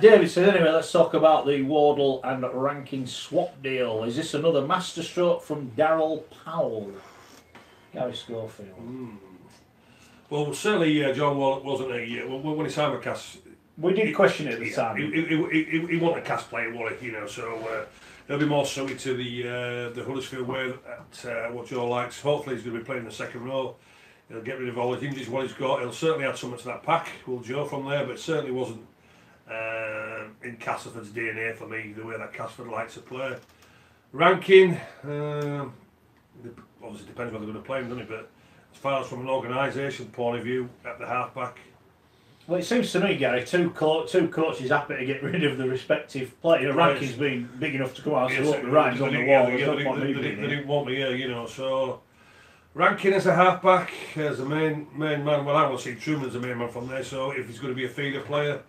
David says, anyway, let's talk about the Wardle and Rankin swap deal. Is this another masterstroke from Darryl Powell? Gary Schofield. Well, certainly John Wall wasn't a... when he signed with Cass... We did question it at the time. He wasn't a Cass player, was he? You know, so he'll be more suited to the Huddersfield way at what Joe likes. Hopefully he's going to be playing in the second row. He'll get rid of all his injuries, what he's got. He'll certainly add something to that pack, will Joe, from there, but it certainly wasn't in Castleford's DNA for me, the way that Castleford likes to play. Rankin, obviously depends whether they're going to play him, doesn't it? But as far as from an organisation point of view, at the half-back... Well, it seems to me, Gary, two coaches happy to get rid of the respective player. Rankin's been big enough to come out and say, look, the writing's on the wall, they didn't want me here, you know, so... Rankin as a half-back, as a main man, well, I want to see Truman as a main man from there, so if he's going to be a feeder player,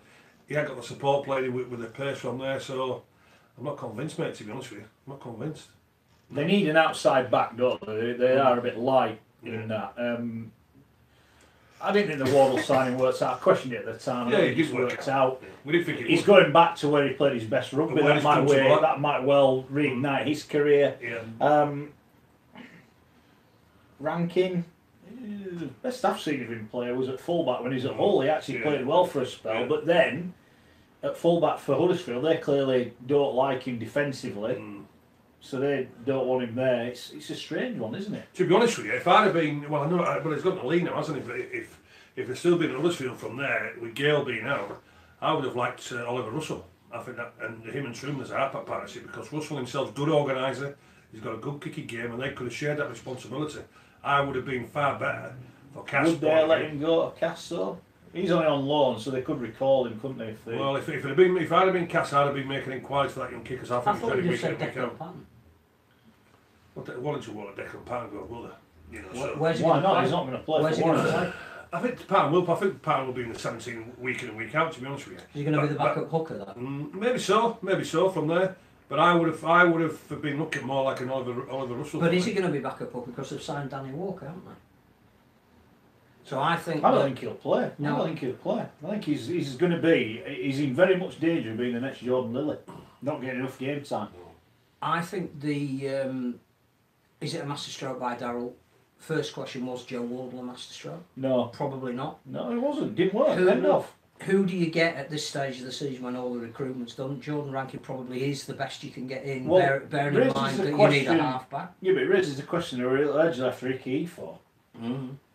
he ain't got the support player with the pace from there, so I'm not convinced, mate, to be honest with you. I'm not convinced. They need an outside back, don't they? They are a bit light in that. I didn't think the Wardle signing works out. I questioned it at the time. Yeah, it worked out. We didn't think it He's going back to where he played his best rugby. That might well reignite his career. Yeah. Rankin, best I've seen of him play was at fullback when he was at Hull. He actually played well for a spell, but then at fullback for Huddersfield, they clearly don't like him defensively, so they don't want him there. It's a strange one, isn't it? To be honest with you, if I'd have been, well, I know, but he's got to lean now, hasn't he? But if there's still been Huddersfield from there, with Gale being out, I would have liked Oliver Russell. I think that, and him and Truman as a half-back partnership, because Russell himself's a good organiser, he's got a good kicking game, and they could have shared that responsibility. I would have been far better for Cass. Would they let him go to Cass though? He's only on loan, so they could recall him, couldn't they? Well, if I'd have been Cass, I'd have been making inquiries for that young kicker. I thought you just said Declan Patton. Well, did you want a Declan Patton go, will they? You know, why not? He's not going to play. Where's he going to play? I think Patton will be in the 17 week in and week out. To be honest with you, is he going to be the backup hooker then? Maybe so from there. But I would have been looking more like an Oliver Russell. But is he going to be backup hooker because they've signed Danny Walker, haven't they? So I don't think he'll play. No. I don't think he'll play. I think he's in very much danger of being the next Jordan Lilly. Not getting enough game time. I think is it a masterstroke by Darryl? First question was Joe Wardle a masterstroke? No. Probably not. No, it wasn't. Didn't work. Who do you get at this stage of the season when all the recruitment's done? Jordan Rankin probably is the best you can get in, bearing in mind that you need a half-back. Yeah, but it raises the question of urged after Ricky E4.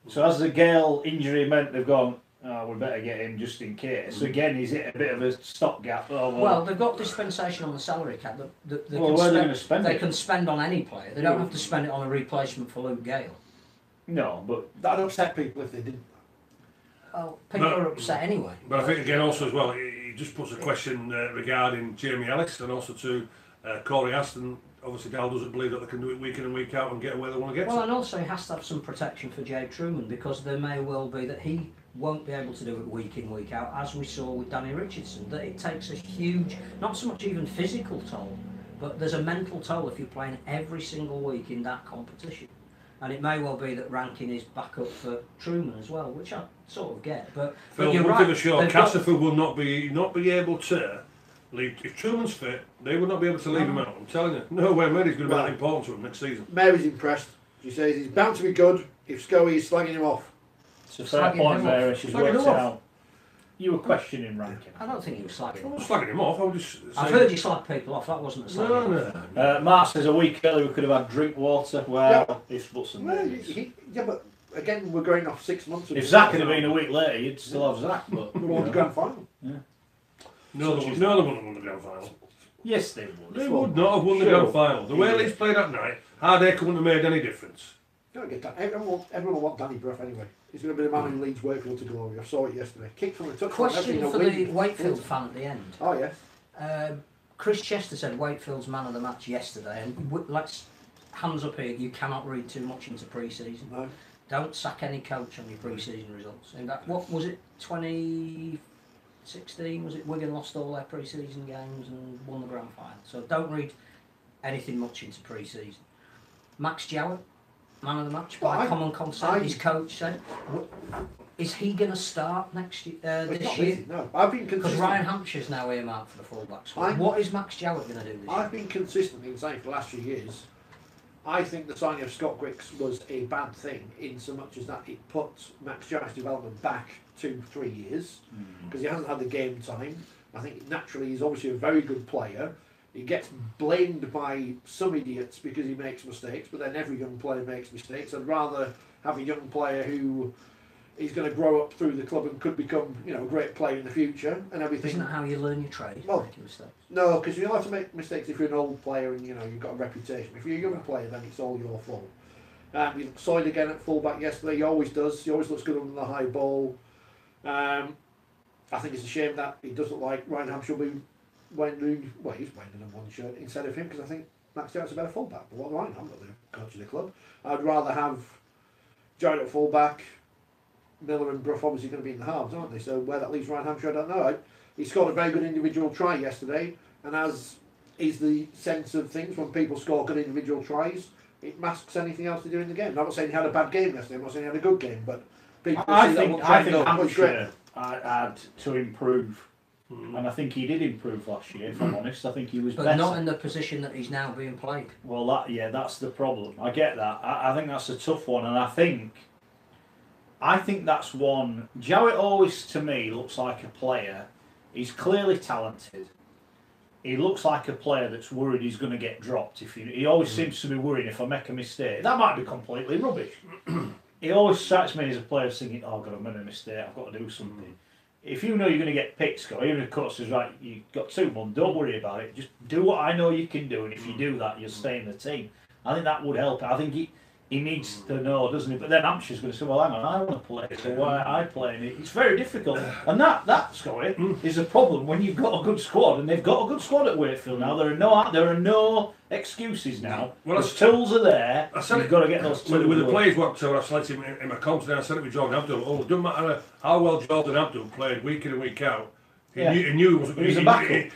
So as the Gale injury meant they've gone, we better get him just in case. So again, is it a bit of a stopgap? Well, they've got dispensation on the salary cap that they can spend on any player. They don't have to spend it on a replacement for Luke Gale. No, but that'd upset people if they didn't. Well, people are upset anyway. But I think again also as well, he just puts a question regarding Jamie Ellis and also to Corey Aston. Obviously, Dal doesn't believe that they can do it week in and week out and get where they want to get to. Well, and also he has to have some protection for Jay Truman, because there may well be that he won't be able to do it week in, week out, as we saw with Danny Richardson, that it takes a huge, not so much even physical toll, but there's a mental toll if you're playing every single week in that competition. And it may well be that Rankin is back up for Truman as well, which I sort of get. But you're right. Castleford will not be able to leave. If Truman's fit, they will not be able to leave him out. I'm telling you. No way, Mary's going to be that important to him next season. Mary's impressed. She says he's bound to be good if Scully is slagging him off. It's a fair point, Mary. She's worked it out. You were questioning Rankin. I don't think you were slagging him off. I was slagging him off. I was just saying... I've heard you slag people off. That wasn't a slag. No. Mark says a week earlier we could have had drink water. Well, if buts and but again, we're going off 6 months. If Zach had been a week later, you'd still have Zach. But we won the grand final. Yeah. No, they wouldn't have won the grand final. Yes, they would. They would not have won the grand final. The way Leeds played that night, Hardacre wouldn't have made any difference. Don't get that. Everyone will want Danny Brough anyway. He's going to be the man who leads Wakefield to glory. I saw it yesterday. Kicked from the touchline. Question for the Wakefield fan at the end. Oh, yes. Chris Chester said Wakefield's man of the match yesterday, and let's hands up here. You cannot read too much into pre-season. No. Don't sack any coach on your pre-season results. In fact, what was it? 2016 was it? Wigan lost all their pre-season games and won the grand final. So don't read anything much into pre-season. Max Jowiit, man of the match by common consent. His coach said. Is he going to start next year, Well, he's this not year? busy, no. I've been Because consistent. Ryan Hampshire's now earmarked for the full-back squad. What is Max Jowiit going to do this I've year? been consistent in saying for the last few years, I think the signing of Scott Wicks was a bad thing in so much as that it put Max Jowitt's development back 2-3 years because he hasn't had the game time. I think naturally he's obviously a very good player. He gets blamed by some idiots because he makes mistakes, but then every young player makes mistakes. I'd rather have a young player who is going to grow up through the club and could become, you know, a great player in the future and everything. Isn't that how you learn your trade? Well, making mistakes? No, because you'll have to make mistakes if you're an old player and you know you've got a reputation. If you're a young player, then it's all your fault. We saw it again at fullback yesterday. He always does. He always looks good under the high ball. I think it's a shame that it doesn't look like Ryan Hampshire will be wearing, well, he's wearing a one shirt instead of him because I think Max Jowitt's a better fullback. But what do I know? I'm not the coach of the club. I'd rather have Jowitt at fullback. Miller and Brough obviously going to be in the halves, aren't they? So where that leaves Ryan Hampshire, I don't know. He scored a very good individual try yesterday, and as is the sense of things when people score good individual tries, it masks anything else they do in the game. I'm not saying he had a bad game yesterday. I'm not saying he had a good game, but people I see think that one Hampshire had to improve, and I think he did improve last year. If I'm honest, I think he was But better. not in the position that he's now being played. Well, that's the problem. I get that. I think that's a tough one, and I think that's one. Jowitt always, to me, looks like a player. He's clearly talented. He looks like a player that's worried he's going to get dropped. He always seems to be worrying if I make a mistake. That might be completely rubbish. He always strikes me as a player thinking, "Oh God, I've made a mistake. I've got to do something." If you know you're going to get picked, Scott, even if the coach says, "Right, you've got 2 months. Don't worry about it. Just do what I know you can do, and if you do that, you'll stay in the team." I think that would help. I think he needs to know, doesn't he? But then Hampshire's going to say, "Well, hang on, I want to play, so why are I playing it?" It's very difficult, and that Scotty, is a problem when you've got a good squad, and they've got a good squad at Wakefield now. There are no excuses now. Well, the tools are there. You've got to get those tools. With the players what I selected in my comps, I said it with Jordan Abdul. Oh, it doesn't matter how well Jordan Abdul played week in and week out. He knew he wasn't.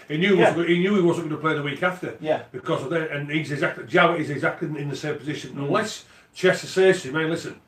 He knew he wasn't going to play the week after. Yeah. Because of that, and Jowitt is exactly in the same position. Unless Chester says to him, "Hey, listen,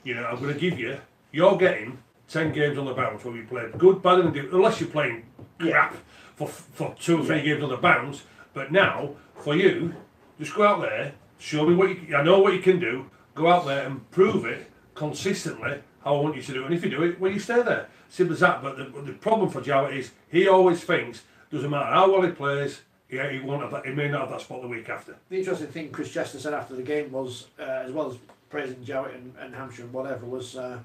you know, I'm going to give you. You're getting 10 games on the bounce where we played good, bad, and good. Unless you're playing crap for 2 or 3 games on the bounce. But now, for you, just go out there, show me what I know what you can do. Go out there and prove it consistently how I want you to do it. And if you do it, well, you stay there. Simple as that. But the problem for Jowitt is he always thinks doesn't matter how well he plays. Yeah, he won't have that. He may not have that spot the week after. The interesting thing Chris Chester said after the game was, as well as praising Jowitt and Hampshire and whatever, was there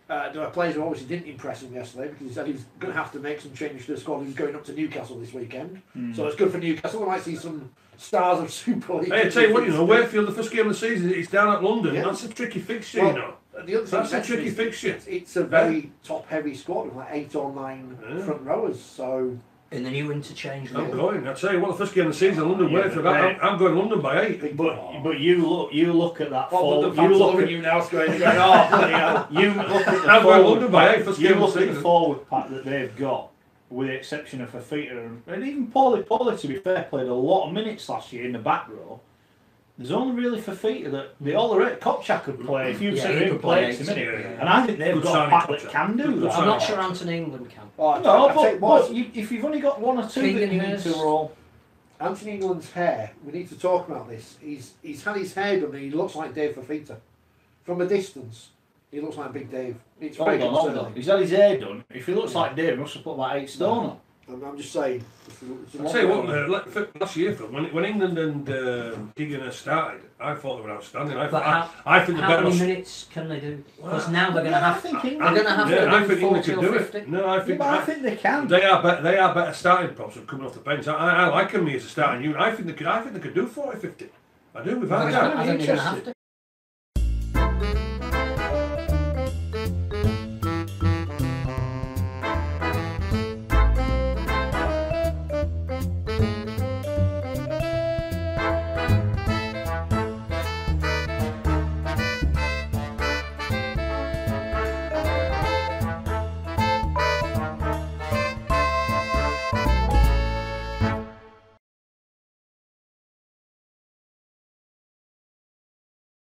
were players who obviously didn't impress him yesterday because he said he was going to have to make some changes to the squad. He was going up to Newcastle this weekend, so it's good for Newcastle. We might see some stars of Super League. Hey, I tell you what, Wakefield, the first game of the season, it's down at London. Yeah. That's a tricky fixture, Well, the other thing That's a tricky fixture. It's a very top-heavy squad with like 8 or 9 front rowers. So In the new interchange rule. I'm going. I tell you what, the first game of the season, London Wakefield. I'm going London by 8. But you look at that. the fans loving you now, going, oh, bloody hell. You look at the I'm going London forward by pack. 8. First You game of look the at the season. forward pack that they've got, with the exception of Fafita and even Paulie, to be fair, played a lot of minutes last year in the back row. There's only really Fafita that they all are. Kopchak could play if you Yeah, said he him could play play 80 80, minutes, yeah. and I think they've Good got a signing, pack that Kopchak. can do Good that. I'm not signing. sure Anthony England can. If you've only got 1 or 2 that Keegan you need Hurst. to roll. Anthony England's hair, we need to talk about this. He's had his hair done and he looks like Dave Fafita. From a distance, he looks like Big Dave. It's very Hold on. concerning. He's had his hair done. If he looks like Dave, he must have put about 8 stone on. I'm just saying. I'll tell you what, last year, Phil, when England and Keegan started, I thought they were outstanding. I think the How better. many minutes can they do? Because now they're going to have to. think They're going to have Yeah, I to think do England 40 can or do 50. it. No, I think I think they can. they are better starting props than coming off the bench. I like them as a starting unit. I think they could do 40, 50. I do. We've had I think they're going to have to.